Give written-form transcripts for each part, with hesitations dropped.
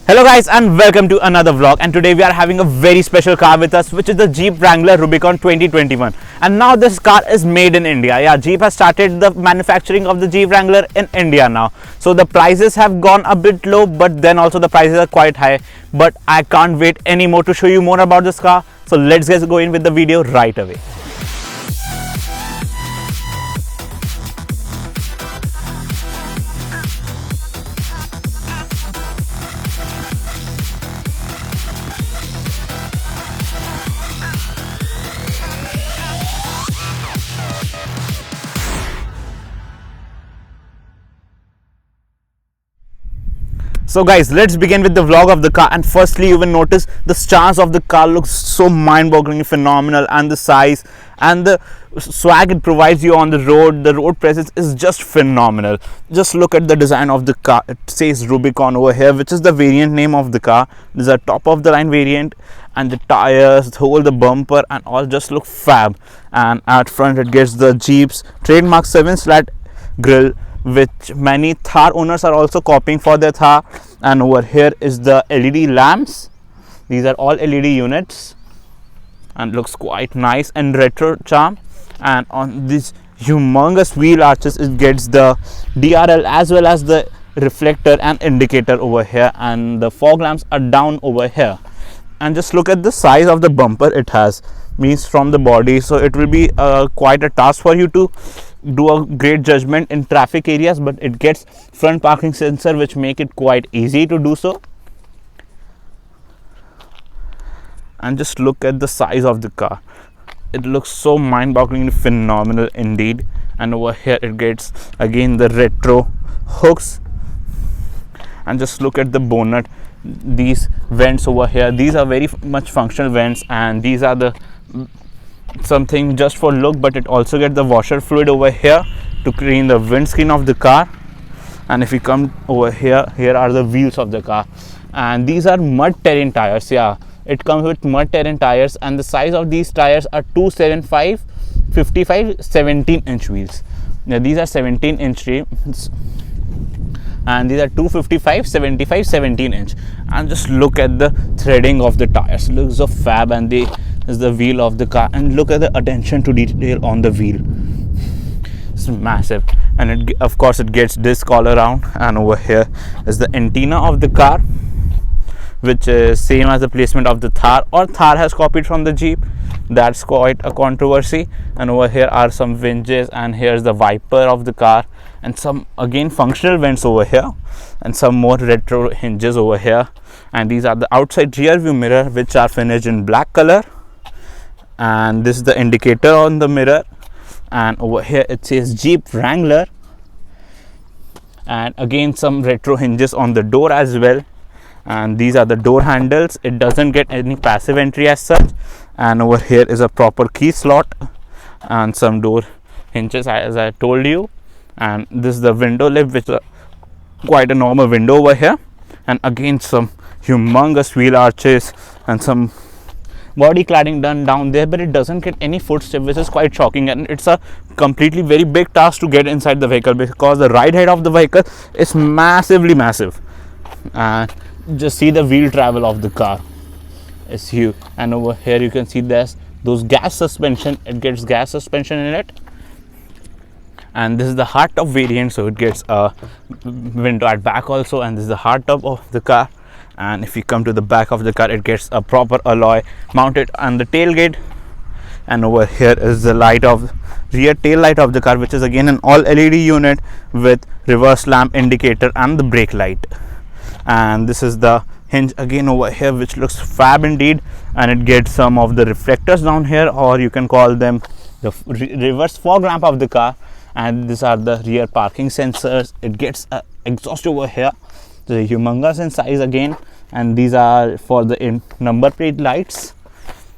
Hello guys and welcome to another vlog, and today we are having a very special car with us, which is the Jeep Wrangler Rubicon 2021. And now this car is made in India. Yeah, Jeep has started the manufacturing of the Jeep Wrangler in India now. So the prices have gone a bit low, but then also the prices are quite high. But I can't wait anymore to show you more about this car. So let's get going with the video right away. So guys, let's begin with the vlog of the car, and firstly you will notice the stance of the car looks so mind-boggling phenomenal, and the size and the swag it provides you on the road presence is just phenomenal. Just look at the design of the car. It says Rubicon over here, which is the variant name of the car. This is a top of the line variant, and the tires, the bumper and all just look fab. And at front it gets the Jeep's trademark 7-slat grille, which many Thar owners are also copying for their Thar. And over here is the LED lamps. These are all LED units and looks quite nice and retro charm. And on these humongous wheel arches it gets the DRL as well as the reflector and indicator over here, and the fog lamps are down over here. And just look at the size of the bumper it has, means from the body, so it will be quite a task for you to do a great judgment in traffic areas, but it gets front parking sensor which make it quite easy to do so. And just look at the size of the car. It looks so mind-bogglingly phenomenal indeed. And over here it gets again the retro hooks. And just look at the bonnet, these vents over here, these are very much functional vents, and these are the something just for look, but it also gets the washer fluid over here to clean the windscreen of the car. And if you come over here, here are the wheels of the car, and these are mud terrain tires. Yeah, it comes with mud terrain tires, and the size of these tires are 275 55 17-inch wheels. Now these are 17-inch rims, and these are 255 75 17-inch. And just look at the threading of the tires, it looks so fab. And this is the wheel of the car, and look at the attention to detail on the wheel, it's massive. And of course it gets disc all around. And over here is the antenna of the car, which is same as the placement of the Thar, or Thar has copied from the Jeep. That's quite a controversy. And over here are some hinges, and here's the wiper of the car, and some again functional vents over here, and some more retro hinges over here. And these are the outside rear view mirror, which are finished in black color. And this is the indicator on the mirror. And over here it says Jeep Wrangler, and again some retro hinges on the door as well. And these are the door handles. It doesn't get any passive entry as such. And over here is a proper key slot and some door hinges as I told you. And this is the window lip, which is quite a normal window over here. And again some humongous wheel arches and some body cladding done down there, but it doesn't get any footstep, which is quite shocking. And it's a completely very big task to get inside the vehicle, because the ride height of the vehicle is massively massive. And just see the wheel travel of the car, it's huge. And over here you can see there's those gas suspension, it gets gas suspension in it. And this is the hardtop variant, so it gets a window at back also. And this is the hardtop of the car. And if you come to the back of the car, it gets a proper alloy mounted on the tailgate. And over here is the light of rear tail light of the car, which is again an all LED unit with reverse lamp indicator and the brake light. And this is the hinge again over here, which looks fab indeed. And it gets some of the reflectors down here, or you can call them the reverse fog lamp of the car. And these are the rear parking sensors. It gets a exhaust over here, the humongous in size again. And these are for the number plate lights.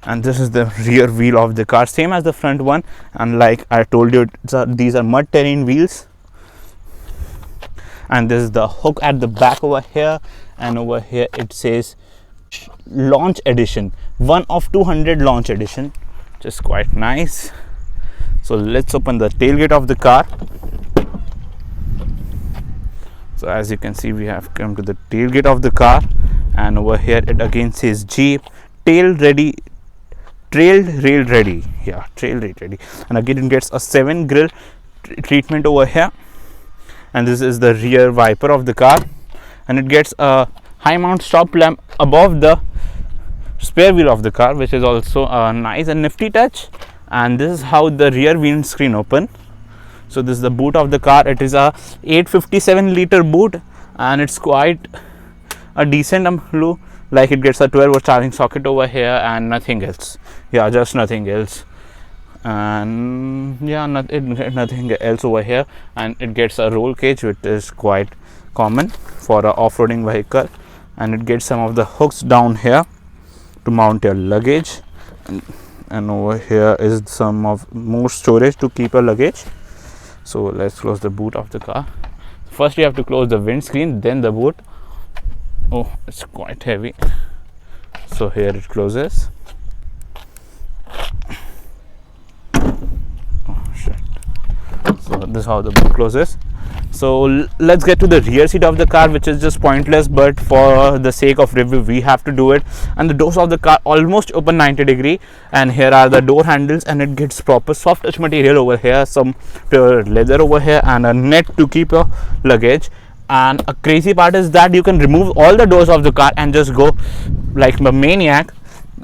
And this is the rear wheel of the car, same as the front one. And like I told you, these are mud terrain wheels. And this is the hook at the back over here. And over here it says launch edition, 1 of 200 launch edition, just quite nice. So let's open the tailgate of the car. So as you can see, we have come to the tailgate of the car, and over here it again says Jeep trail rail ready. Yeah, trail rail ready. And again it gets a 7 grill treatment over here, and this is the rear wiper of the car, and it gets a high mount stop lamp above the spare wheel of the car, which is also a nice and nifty touch. And this is how the rear windscreen open. So this is the boot of the car. It is a 857 liter boot, and it's quite a decent look. Like it gets a 12-volt charging socket over here and nothing else. Yeah, just nothing else. And yeah, nothing else over here. And it gets a roll cage, which is quite common for a off-roading vehicle. And it gets some of the hooks down here to mount your luggage. And over here is some of more storage to keep your luggage. So let's close the boot of the car. First you have to close the windscreen, then the boot. Oh, it's quite heavy. So here it closes. Oh shit. So this is how the boot closes. So let's get to the rear seat of the car, which is just pointless, but for the sake of review we have to do it. And the doors of the car almost open 90 degree, and here are the door handles, and it gets proper soft touch material over here, some pure leather over here, and a net to keep your luggage. And a crazy part is that you can remove all the doors of the car and just go like the Maniac,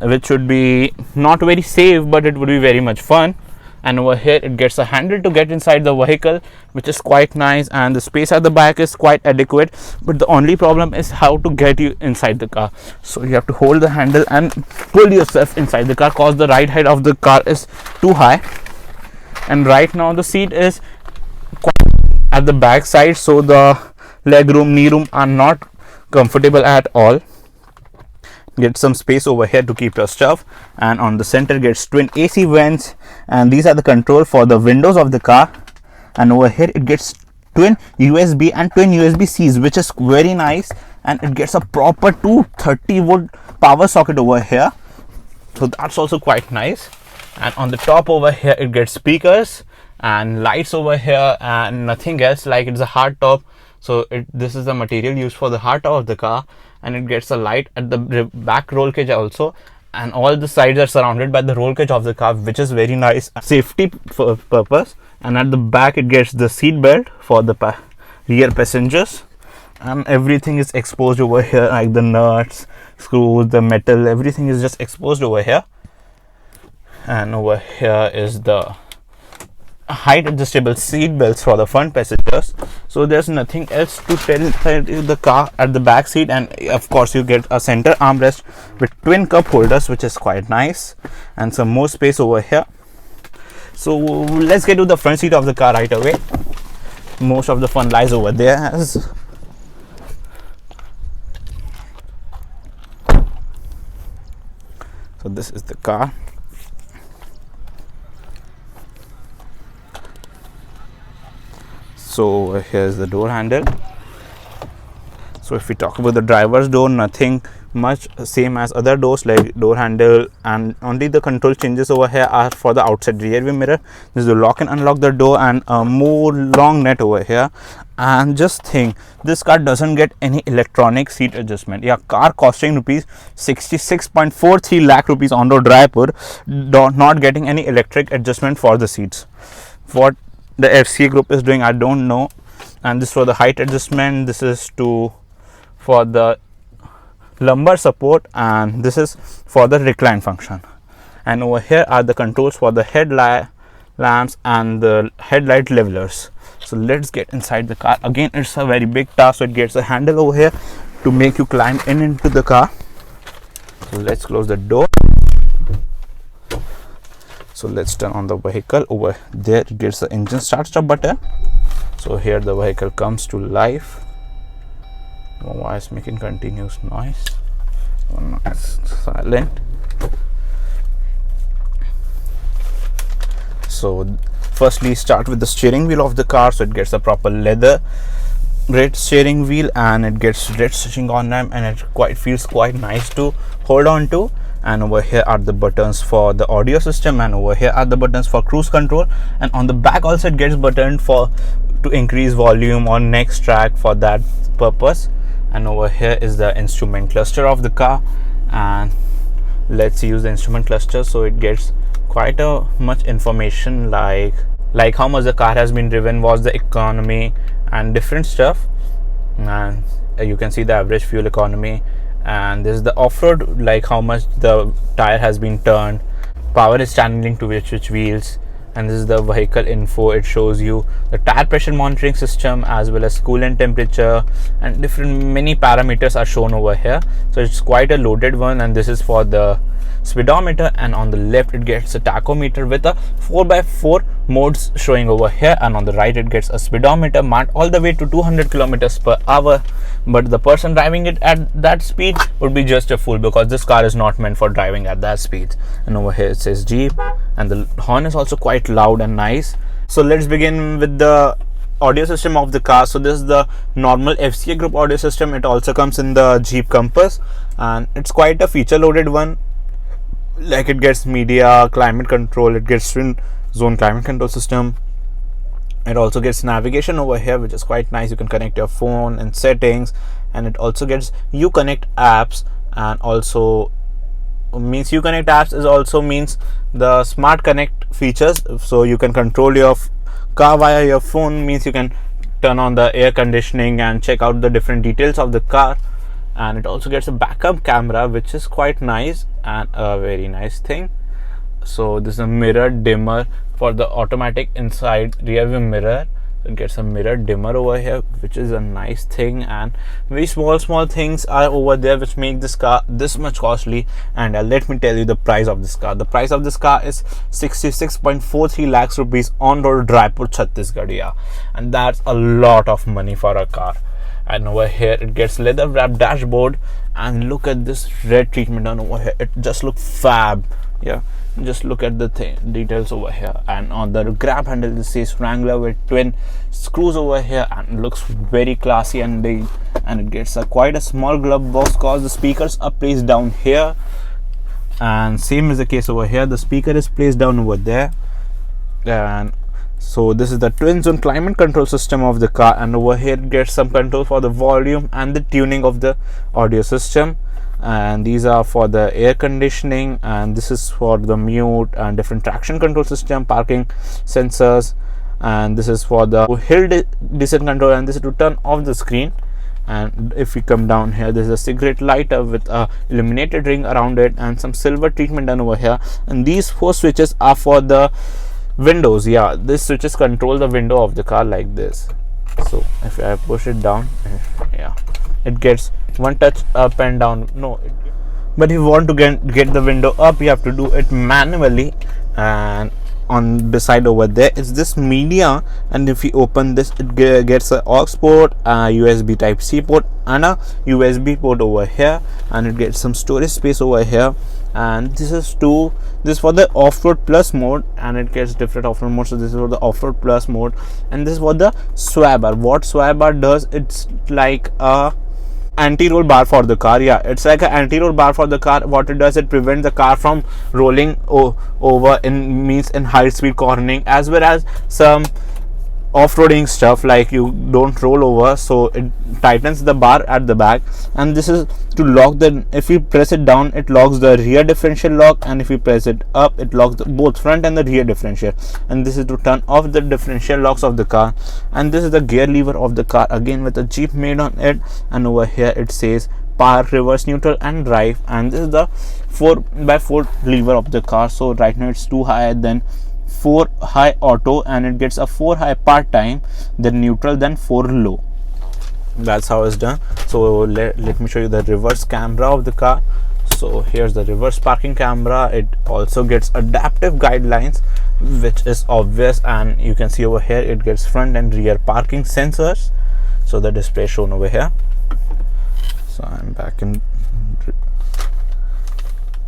which should be not very safe, but it would be very much fun. And over here it gets a handle to get inside the vehicle, which is quite nice, and the space at the back is quite adequate. But the only problem is how to get you inside the car. So you have to hold the handle and pull yourself inside the car, cause the ride height of the car is too high. And right now the seat is quite at the back side, so the leg room, knee room are not comfortable at all. Get some space over here to keep your stuff, and on the center gets twin AC vents, and these are the control for the windows of the car. And over here it gets twin USB and twin USB-Cs, which is very nice, and it gets a proper 230-volt power socket over here, so that's also quite nice. And on the top over here it gets speakers and lights over here and nothing else. Like it's a hard top, so this is the material used for the hard top of the car. And it gets a light at the back roll cage also, and all the sides are surrounded by the roll cage of the car, which is very nice safety purpose. And at the back it gets the seat belt for the rear passengers, and everything is exposed over here, like the nuts, screws, the metal, everything is just exposed over here. And over here is the height adjustable seat belts for the front passengers. So there's nothing else to tell the car at the back seat. And of course you get a center armrest with twin cup holders, which is quite nice, and some more space over here. So let's get to the front seat of the car right away. Most of the fun lies over there. So this is the car. So here's the door handle. So if we talk about the driver's door, nothing much, same as other doors like door handle, and only the control changes over here are for the outside rear view mirror. This is the lock and unlock the door, and a more long net over here. And just think, this car doesn't get any electronic seat adjustment. Yeah, car costing rupees 66.43 lakh rupees on road Raipur, not getting any electric adjustment for the seats. What the FCA group is doing, I don't know. And this for the height adjustment, this is for the lumbar support, and this is for the recline function. And over here are the controls for the headlight lamps and the headlight levelers. So let's get inside the car. Again, it's a very big task, so it gets a handle over here to make you climb into the car. So let's close the door. So let's turn on the vehicle. Over there it gets the engine start stop button. So here the vehicle comes to life. Why is making continuous noise? Oh no, it's silent. So firstly start with the steering wheel of the car. So it gets a proper leather red steering wheel, and it gets red stitching on them, and it feels quite nice to hold on to. And over here are the buttons for the audio system, and over here are the buttons for cruise control. And on the back also it gets buttoned to increase volume on next track for that purpose. and over here is the instrument cluster of the car. And let's use the instrument cluster, so it gets quite a much information like how much the car has been driven, what's the economy and different stuff. And you can see the average fuel economy, and this is the off-road, like how much the tire has been turned, power is channeling to which wheels. And this is the vehicle info. It shows you the tire pressure monitoring system as well as coolant temperature, and different many parameters are shown over here. So it's quite a loaded one. And this is for the speedometer, and on the left it gets a tachometer with a 4x4 modes showing over here, and on the right it gets a speedometer marked all the way to 200 kilometers per hour. But the person driving it at that speed would be just a fool, because this car is not meant for driving at that speed. And over here it says Jeep, and the horn is also quite loud and nice. So let's begin with the audio system of the car. So this is the normal FCA group audio system. It also comes in the Jeep Compass, and it's quite a feature loaded one. Like it gets media, climate control, it gets twin zone climate control system. It also gets navigation over here, which is quite nice. You can connect your phone and settings, and it also gets Uconnect apps, and also means Uconnect apps is also means the smart connect features. So you can control your car via your phone, means you can turn on the air conditioning and check out the different details of the car. And it also gets a backup camera, which is quite nice and a very nice thing. So this is a mirror dimmer for the automatic inside rear view mirror. It gets a mirror dimmer over here, which is a nice thing. And very small things are over there which make this car this much costly. And let me tell you the price of this car. The price of this car is 66.43 lakhs rupees on road, Raipur, Chhattisgarh. Yeah, and that's a lot of money for a car. And over here it gets leather wrapped dashboard, and look at this red treatment done over here. It just looks fab. Yeah, just look at the details over here. And on the grab handle this says Wrangler with twin screws over here, and looks very classy and big. And it gets quite a small glove box, cause the speakers are placed down here, and same is the case over here. The speaker is placed down over there. And so this is the twin zone climate control system of the car, and over here it gets some control for the volume and the tuning of the audio system. And these are for the air conditioning, and this is for the mute and different traction control system, parking sensors. And this is for the hill descent control, and this is to turn off the screen. And if we come down here, there's a cigarette lighter with a illuminated ring around it, and some silver treatment done over here. And these 4 switches are for the windows. Yeah, this switches control the window of the car like this. So if I push it down, yeah, it gets one touch up and down. No, but if you want to get the window up, you have to do it manually. And on beside over there is this media, and if you open this, it gets a aux port, a USB type C port, and a USB port over here. And it gets some storage space over here. And this is for the off-road plus mode, and it gets different off-road mode. So this is for the off-road plus mode, and this is for the sway bar. What sway bar does, it's like a anti-roll bar for the car. Yeah, it's like an anti-roll bar for the car. What it does, it prevents the car from rolling over in high speed cornering, as well as some off-roading stuff, like you don't roll over. So it tightens the bar at the back. And this is to lock if you press it down, it locks the rear differential lock, and if you press it up, it locks both front and the rear differential. And this is to turn off the differential locks of the car. And this is the gear lever of the car, again with a Jeep made on it. And over here it says park, reverse, neutral and drive. And this is the 4x4 lever of the car. So right now it's 2 high, then 4 high auto, and it gets a 4 high part time, then neutral, then 4 low. That's how it's done. So let me show you the reverse camera of the car. So here's the reverse parking camera. It also gets adaptive guidelines, which is obvious, and you can see over here it gets front and rear parking sensors. So the display shown over here. So I'm back in,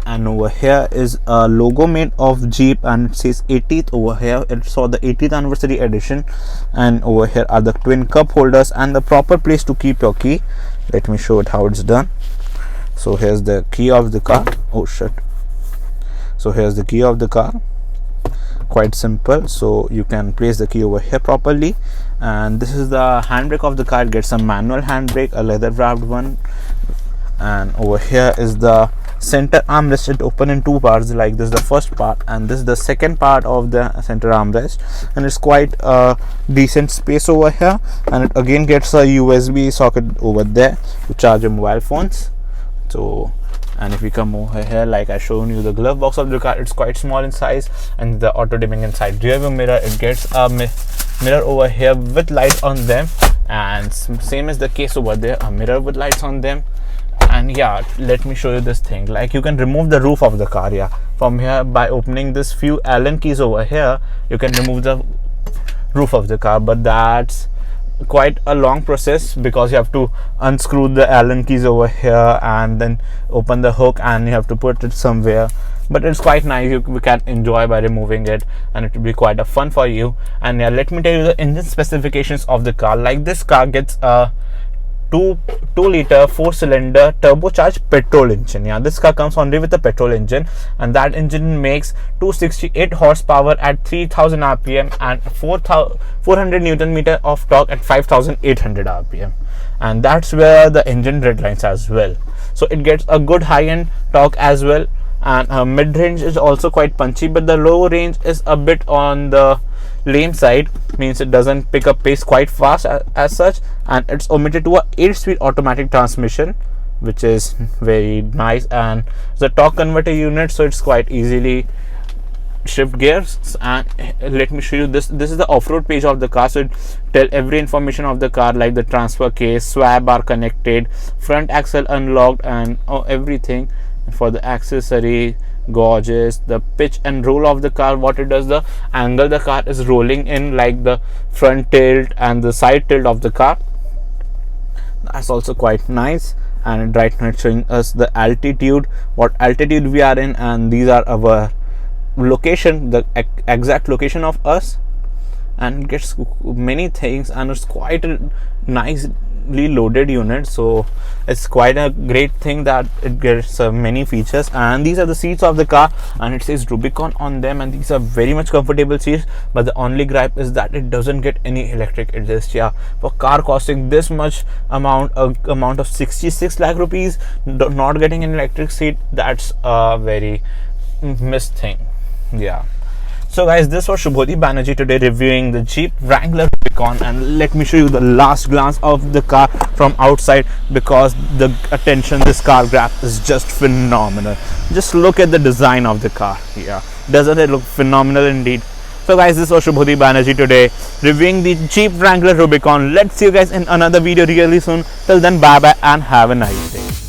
and over here is a logo made of Jeep, and it says 80th over here. It's for the 80th anniversary edition. And over here are the twin cup holders and the proper place to keep your key. Let me show it how it's done. So here's the key of the car. Oh shit. So here's the key of the car. Quite simple. So you can place the key over here properly, And this is the handbrake of the car. It gets a manual handbrake, a leather wrapped one. And over here is the center armrest. It open in two parts, like this is the first part and this is the second part of the center armrest, and it's quite a decent space over here. And it again gets a USB socket over there to charge your mobile phones. So, and if we come over here, like I shown you the glove box of the car, it's quite small in size, and the auto dimming inside rear view mirror. It gets a mirror over here with lights on them, and same as the case over there, a mirror with lights on them. And yeah, let me show you this thing. Like, you can remove the roof of the car, yeah, from here by opening this few Allen keys over here. You can remove the roof of the car, but that's quite a long process because you have to unscrew the Allen keys over here and then open the hook and you have to put it somewhere. But it's quite nice. You can enjoy by removing it, and it will be quite a fun for you. And yeah, let me tell you the engine specifications of the car. Like, this car gets a 2 liter 4-cylinder turbocharged petrol engine. Yeah, this car comes only with a petrol engine, and that engine makes 268 horsepower at 3000 rpm and 400 newton meter of torque at 5800 rpm. And that's where the engine red lines as well. So it gets a good high-end torque as well, and mid-range is also quite punchy, but the low range is a bit on the lame side, means it doesn't pick up pace quite fast as such. And it's omitted to a 8-speed automatic transmission, which is very nice, and the torque converter unit, so it's quite easily shift gears. And let me show you this is the off-road page of the car. So it tell every information of the car, like the transfer case, swab are connected, front axle unlocked, and everything for the accessory gauges, the pitch and roll of the car, what it does, the angle the car is rolling in, like the front tilt and the side tilt of the car. That's also quite nice. And right now it's showing us the altitude, what altitude we are in, and these are our location, the exact location of us. And it gets many things, and it's quite a nicely loaded unit, so it's quite a great thing that it gets many features. And these are the seats of the car, and it says Rubicon on them, and these are very much comfortable seats. But the only gripe is that it doesn't get any electric adjust. Yeah, for car costing this much amount of 66 lakh rupees, not getting an electric seat, that's a very missed thing. Yeah. So guys, this was Shubhodeep Banerjee today reviewing the Jeep Wrangler Rubicon, and let me show you the last glance of the car from outside, because the attention this car grabs is just phenomenal. Just look at the design of the car. Yeah, doesn't it look phenomenal indeed? So guys, this was Shubhodeep Banerjee today reviewing the Jeep Wrangler Rubicon. Let's see you guys in another video really soon. Till then, bye bye and have a nice day.